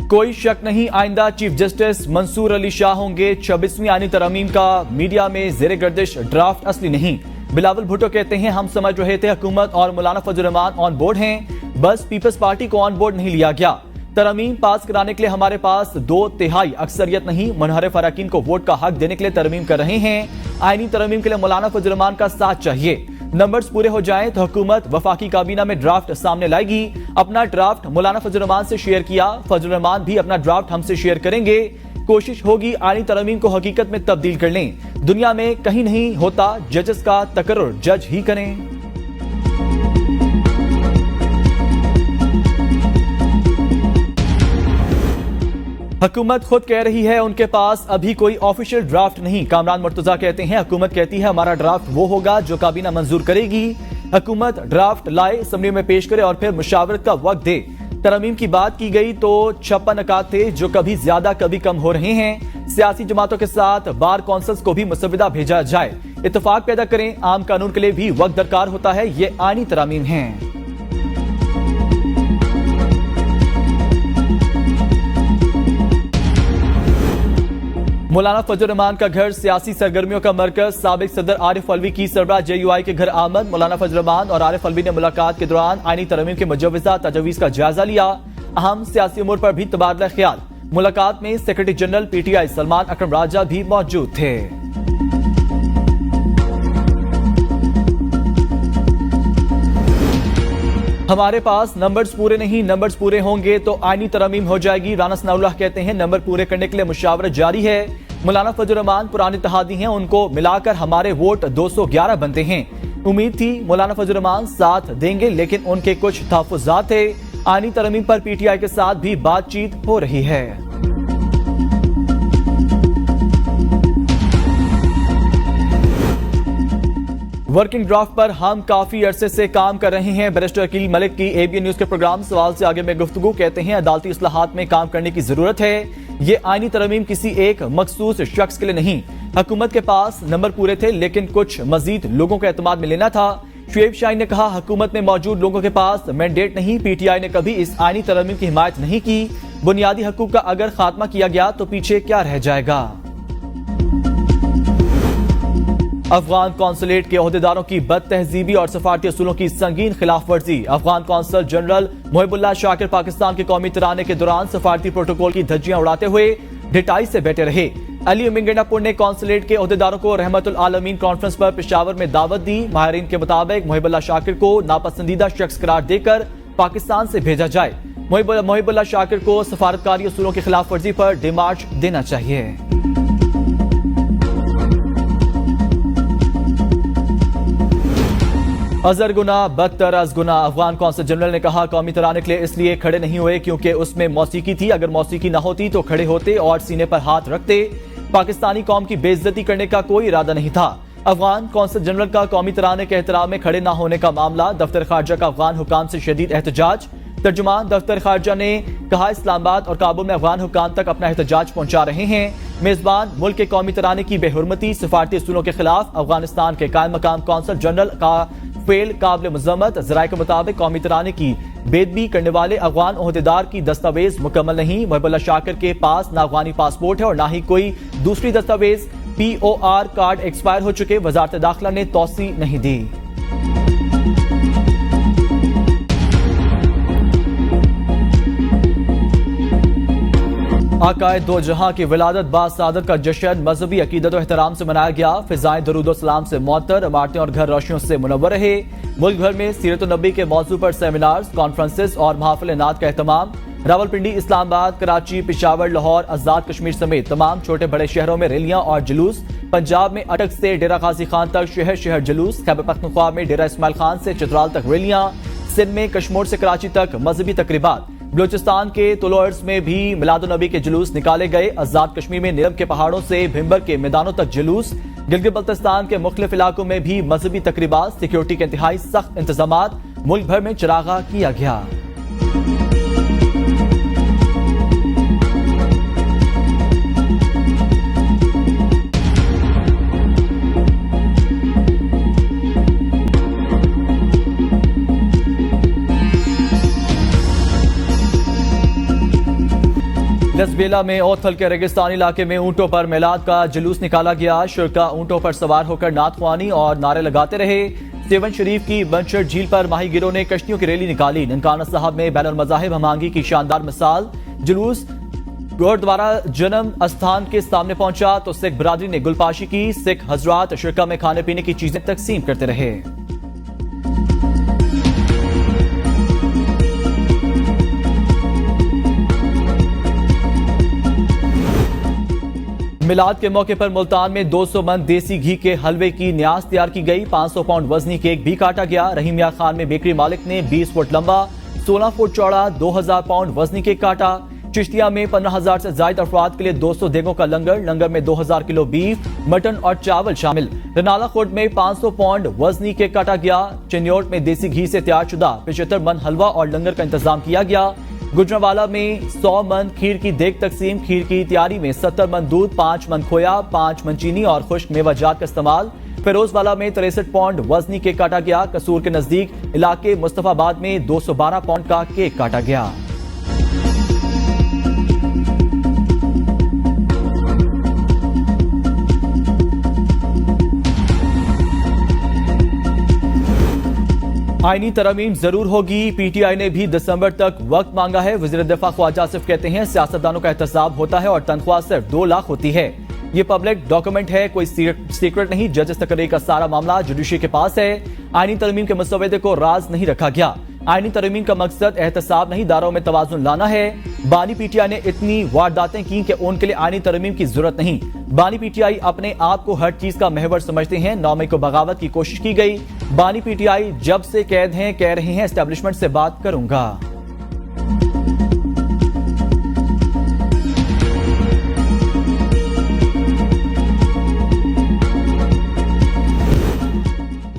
कोई शक नहीं, आइंदा चीफ जस्टिस मंसूर अली शाह होंगे। 26वीं आईनी तरमीम का मीडिया में जेर गर्दिश ड्राफ्ट असली नहीं। बिलावल भुट्टो कहते हैं, हम समझ रहे थे हुकूमत और मौलाना फजल रहमान ऑन बोर्ड हैं, बस पीपल्स पार्टी को ऑन बोर्ड नहीं लिया गया। तरमीम पास कराने के लिए हमारे पास 2/3 अक्सरियत नहीं, मुनहरिफ अरकान को वोट का हक देने के लिए तरमीम कर रहे हैं। आईनी तरमीम के लिए मौलाना फजल रहमान का साथ चाहिए। नंबर्स पूरे हो जाएं तो हुकूमत वफाकी काबीना में ड्राफ्ट सामने लाएगी। अपना ड्राफ्ट मौलाना फजल रहमान से शेयर किया, फजल रहमान भी अपना ड्राफ्ट हमसे शेयर करेंगे। कोशिश होगी आईनी तरमीम को हकीकत में तब्दील कर लें। दुनिया में कहीं नहीं होता जजेस का तकर्रुर, जज ही करें। हुकूमत खुद कह रही है उनके पास अभी कोई ऑफिशियल ड्राफ्ट नहीं। कामरान मुर्तजा कहते हैं, हुकूमत कहती है हमारा ड्राफ्ट वो होगा जो काबीना मंजूर करेगी। हुकूमत ड्राफ्ट लाए, असम्बली में पेश करे और फिर मुशावरत का वक्त दे। तरमीम की बात की गई तो 56 नकात थे जो कभी ज्यादा कभी कम हो रहे हैं। सियासी जमातों के साथ बार कौंसल्स को भी मुसविदा भेजा जाए, इत्तेफाक पैदा करें। आम कानून के लिए भी वक्त दरकार होता है, ये आईनी तरमीम है। मौलाना फजल रहमान का घर सियासी सरगर्मियों का मरकज। साबिक सदर आरिफ अलवी की सरबराह JUI के घर आमद। मौलाना फजल रहमान और आरिफ अलवी ने मुलाकात के दौरान आईनी तरमीम के मुजव्वज़ा तजवीज़ का जायजा लिया। अहम सियासी उमूर पर भी तबादला ख्याल। मुलाकात में सेक्रेटरी जनरल PTI सलमान अकरम राजा भी मौजूद थे। हमारे पास नंबर्स पूरे नहीं, नंबर्स पूरे होंगे तो आईनी तरमीम हो जाएगी। राना सनाउल्लाह कहते हैं, नंबर पूरे करने के लिए मुशावरत जारी है। मौलाना फजल रहमान पुराने इत्तेहादी हैं, उनको मिलाकर हमारे वोट 211 बनते हैं। उम्मीद थी मौलाना फजल रहमान साथ देंगे, लेकिन उनके कुछ तहफ़्फ़ुज़ात थे। आईनी तरमीम पर PTI के साथ भी बातचीत हो रही है। वर्किंग ड्राफ्ट पर हम काफी अरसे से काम कर रहे हैं। बैरिस्टर अकील मलिक की ABN न्यूज के प्रोग्राम सवाल से आगे में गुफ्तगू। कहते हैं, अदालती इस्लाहात में काम करने की जरूरत है। ये आईनी तरमीम किसी एक मखसूस शख्स के लिए नहीं। हुकूमत के पास नंबर पूरे थे, लेकिन कुछ मजीद लोगों का एतमाद में लेना था। शुएब शाहीन ने कहा, हुकूमत में मौजूद लोगों के पास मैंडेट नहीं। PTI ने कभी इस आईनी तरमीम की हिमायत नहीं की। बुनियादी हकूक का अगर खात्मा किया गया तो पीछे क्या रह जाएगा। अफगान कौंसलेट के ओहदेदारों की बद तहजीबी और सफारती असूलों की संगीन खिलाफ वर्जी। अफगान कौंसल जनरल मोहिबुल्लाह शाकिर पाकिस्तान के कौमी तराने के दौरान सफारती प्रोटोकॉल की धज्जियां उड़ाते हुए ढिठाई से बैठे रहे। अली मिंगनापुर ने कौंसलेट के ओहदेदारों को रहमतुल आलमीन कॉन्फ्रेंस पर पेशावर में दावत दी। माहिरीन के मुताबिक मोहिबुल्लाह शाकिर को नापसंदीदा शख्स करार देकर पाकिस्तान से भेजा जाए। मोहिबुल्लाह शाकिर को सफारतकारी असूलों की खिलाफ वर्जी पर डिमार्च देना चाहिए। अजर गुना बदतर अज गुना। अफगान कौंसल जनरल ने कहा, कौमी तराने के लिए इसलिए खड़े नहीं हुए क्योंकि उसमें मौसीकी थी। अगर मौसीकी न होती तो खड़े होते और सीने पर हाथ रखते। पाकिस्तानी कौम की बेइज्जती करने का कोई इरादा नहीं था। अफगान कौंसल जनरल का कौमी तराने के एहतराम में खड़े न होने का मामला। दफ्तर खारजा का अफगान हुकाम से शदीद एहतजाज। तर्जुमान दफ्तर खारजा ने कहा, इस्लामाबाद और काबुल में अफगान हुकाम तक अपना एहतजाज पहुंचा रहे हैं। मेजबान मुल्क के कौमी तराने की बेहुरमती, सफारती असूलों के खिलाफ अफगानिस्तान के कायम मकाम कौंसल जनरल का फेल काबिल मजम्मत। जराये के मुताबिक कौमी तराने की बेदबी करने वाले अफगान ओहदेदार की दस्तावेज मुकम्मल नहीं। मोहिबुल्लाह शाकिर के पास ना अफगानी पासपोर्ट है और ना ही कोई दूसरी दस्तावेज। POR कार्ड एक्सपायर हो चुके। वजारत दाखिला ने तौसी नहीं दी। आकाए दो जहां की विलादत बासादत का जश्न मजहबी अकीदत और एहतराम से मनाया गया। फिजाएं दरूद सलाम से मुअत्तर, इमारतें और घर रोशनियों से मुनव्वर रहे। मुल्क भर में सीरत नबी के मौजू पर सेमिनार्स, कॉन्फ्रेंसेस और महफिल नात का एहतमाम। रावलपिंडी, इस्लामाबाद, कराची, पेशावर, लाहौर, आजाद कश्मीर समेत तमाम छोटे बड़े शहरों में रैलियां और जुलूस। पंजाब में अटक से डेरा गाजी खान तक शहर शहर जुलूस। खैबर पख्तूनख्वा में डेरा इस्माइल खान से चित्राल तक रैलियां। सिंध में कश्मीर से कराची तक मजहबी तकरीबात। बलूचिस्तान के तुलोर्स में भी मिलादुन्नबी के जुलूस निकाले गए। आजाद कश्मीर में नीलम के पहाड़ों से भिम्बर के मैदानों तक जुलूस। गिलगित बल्तिस्तान के मुख्तलिफ इलाकों में भी मजहबी तकरीबात। सिक्योरिटी के इंतहाई सख्त इंतजामात। मुल्क भर में चरागा किया गया। लसबेला में ओथल के रेगिस्तानी इलाके में ऊंटों पर मिलाद का जुलूस निकाला गया। शुरका ऊंटों पर सवार होकर नात ख्वानी और नारे लगाते रहे। सेवन शरीफ की बंशर झील पर माहीगिरों ने कश्तियों की रैली निकाली। ननकाना साहब में बैनुल मज़ाहिब हमांगी की शानदार मिसाल। जुलूस गुरुद्वारा जन्म स्थान के सामने पहुंचा तो सिख बरादरी ने गुलपाशी की। सिख हजरात शुरका में खाने पीने की चीजें तकसीम करते रहे। मिलाद के मौके पर मुल्तान में 200 मन देसी घी के हलवे की न्याज तैयार की गई। 500 पाउंड वजनी केक भी काटा गया। रहीम मियां खान में बेकरी मालिक ने 20 फुट लंबा 16 फुट चौड़ा 2000 पाउंड वजनी केक काटा। चिश्तिया में 15,000 से ज्यादा अफराद के लिए 200 देगों का लंगर में 2000 किलो बीफ, मटन और चावल शामिल। रनाला खुर्द में 500 पाउंड वजनी केक काटा गया। चिन्योट में देसी घी से तैयार शुदा 75 मन हलवा और लंगर का इंतजाम किया गया। गुजरांवाला में 100 मन खीर की देग तकसीम। खीर की तैयारी में 70 मन दूध, 5 मन खोया, 5 मन चीनी और खुश्क मेवाजात का इस्तेमाल। फिरोजवाला में 63 पाउंड वजनी केक काटा गया। कसूर के नजदीक इलाके मुस्तफाबाद में 212 पाउंड का केक काटा गया। आईनी तरमीम जरूर होगी। पीटीआई ने भी दिसंबर तक वक्त मांगा है। वजीर दिफा ख्वाजा आसिफ कहते हैं सियासतदानों का एहतसाब होता है और तनख्वाह सिर्फ 2 लाख होती है। ये पब्लिक डॉक्यूमेंट है, कोई सीक्रेट नहीं। जजेस तकरीर का सारा मामला जुडिशरी के पास है। आईनी तरमीम के मसवदे को राज नहीं रखा गया। आईनी तरमीम का मकसद एहतसाब नहीं, दारों में तवाजुन लाना है। बानी पीटीआई ने इतनी वारदातें की कि उनके लिए आईनी तरमीम की जरूरत नहीं। बानी पीटीआई अपने आप को हर चीज का महवर समझते हैं। 9 मई को बगावत की कोशिश की गई। बानी पीटीआई जब से कैद हैं, कह रहे हैं एस्टेब्लिशमेंट से बात करूंगा।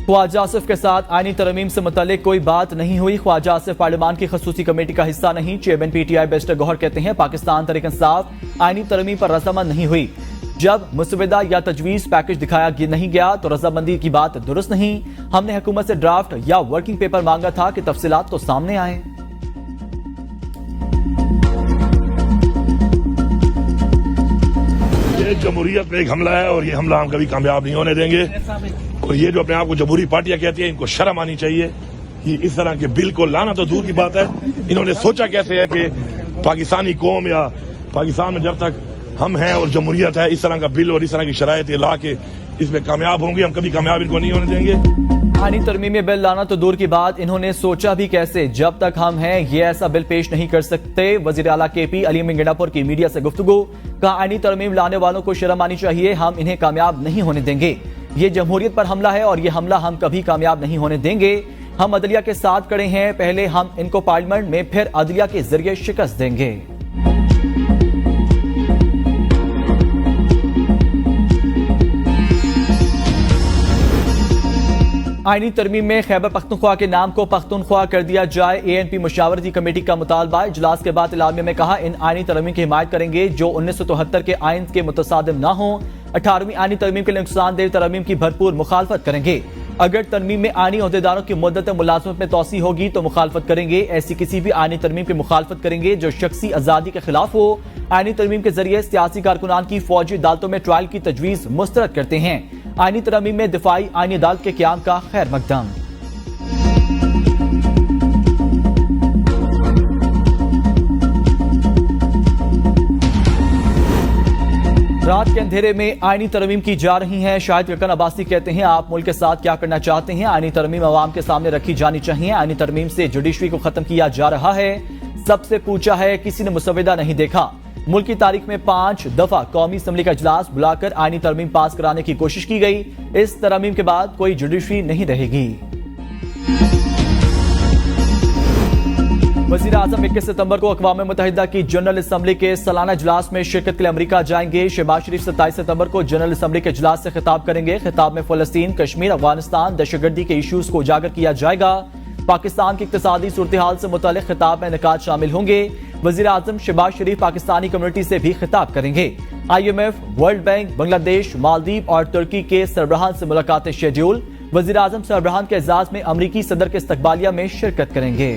ख्वाजा आसिफ के साथ आईनी तरमीम से मुतालिक कोई बात नहीं हुई। ख्वाजा आसिफ पार्लियामान की खसूसी कमेटी का हिस्सा नहीं। चेयरमैन पीटीआई बैरिस्टर गौहर कहते हैं पाकिस्तान तहरीक इंसाफ आईनी तरमीम पर रजामंद नहीं हुई। जब मुसविदा या तजवीज पैकेज दिखाया नहीं गया तो रजामंदी की बात दुरुस्त नहीं। हमने हुकूमत से ड्राफ्ट या वर्किंग पेपर मांगा था कि तफसीलात तो सामने आए। ये जमहूरियत पे एक हमला है और ये हमला हम कभी कामयाब नहीं होने देंगे। और ये जो अपने आप को जमहूरी पार्टियां कहती है, इनको शर्म आनी चाहिए कि इस तरह के बिल को लाना तो दूर की बात है। इन्होंने सोचा कैसे है कि पाकिस्तानी कौम या पाकिस्तान में जब तक हम हैं और जमहूरियत है, इस तरह का बिल और इस तरह की शरायत ला के इसमें कामयाब होंगे। हम कभी कामयाब इनको नहीं होने देंगे। आईनी तरमीमी बिल लाना तो दूर की बात, इन्होंने सोचा भी कैसे। जब तक हम हैं ये ऐसा बिल पेश नहीं कर सकते। वजीर आला केपी अली मिंगनापुर की मीडिया से गुफ्तगू। कहा आईनी तरमीम लाने वालों को शर्म आनी चाहिए। हम इन्हें कामयाब नहीं होने देंगे। ये जमहूरियत पर हमला है और ये हमला हम कभी कामयाब नहीं होने देंगे। हम अदलिया के साथ खड़े हैं। पहले हम इनको पार्लियामेंट में, फिर अदलिया के जरिए शिकस्त देंगे। आईनी तरमीम में खैबर पख्तूनख्वा के नाम को पख्तूनख्वा कर दिया जाए। एएनपी मुशावरती कमेटी का मुतालबा। इजलास के बाद इलामिया में कहा इन आईनी तरमीम की हिमायत करेंगे जो 1973 के आइन के मुतसादिम ना हो। 18वीं आईनी तरमीम के लिए नुकसानदेह तरमीम की भरपूर मुखालफत करेंगे। अगर तरमीम में आईनी ओहदेदारों की मुद्दत मुलाजमत में तोसी होगी तो मुखालफत करेंगे। ऐसी किसी भी आईनी तरमीम की मुखालफत करेंगे जो शख्सी आजादी के खिलाफ हो। आईनी तरमीम के जरिए सियासी कारकुनान की फौजी अदालतों में ट्रायल की तजवीज मुस्तरद करते हैं। आईनी तरमीम में दिफाई आईनी अदालत के क्याम का खैर मकदम। रात के अंधेरे में आईनी तरमीम की जा रही हैं। शाहिद रकन अब्बासी कहते हैं आप मुल्क के साथ क्या करना चाहते हैं। आईनी तरमीम अवाम के सामने रखी जानी चाहिए। आईनी तरमीम से जुडिशरी को खत्म किया जा रहा है। सबसे पूछा है, किसी ने मुसविदा नहीं देखा। मुल्क की तारीख में 5 दफा कौमी असम्बली का इजलास बुलाकर आईनी तरमीम पास कराने की कोशिश की गई। इस तरमीम के बाद कोई जुडिशरी नहीं रहेगी। वज़ीर आज़म 21 सितंबर को अक़वाम मुत्तहिदा की जनरल असम्बली के सालाना इजलास में शिरकत के लिए अमरीका जाएंगे। शहबाज शरीफ 27 सितंबर को जनरल असम्बली के इजलास से खिताब करेंगे। खिताब में फ़लस्तीन, कश्मीर, अफगानिस्तान, दहशतगर्दी के इशूज को उजागर किया जाएगा। पाकिस्तान की इक़्तिसादी सूरत हाल से मुतालिक खिताब में निकात शामिल होंगे। वज़ीर आज़म शहबाज शरीफ पाकिस्तानी कम्युनिटी से भी खिताब करेंगे। IMF, world bank, Bangladesh, Maldives और तुर्की के सरबराहान से मुलाकातें शेड्यूल। वज़ीर आज़म सरबराहान के एजाज में अमरीकी सदर के इस्तकबालिया में शिरकत करेंगे।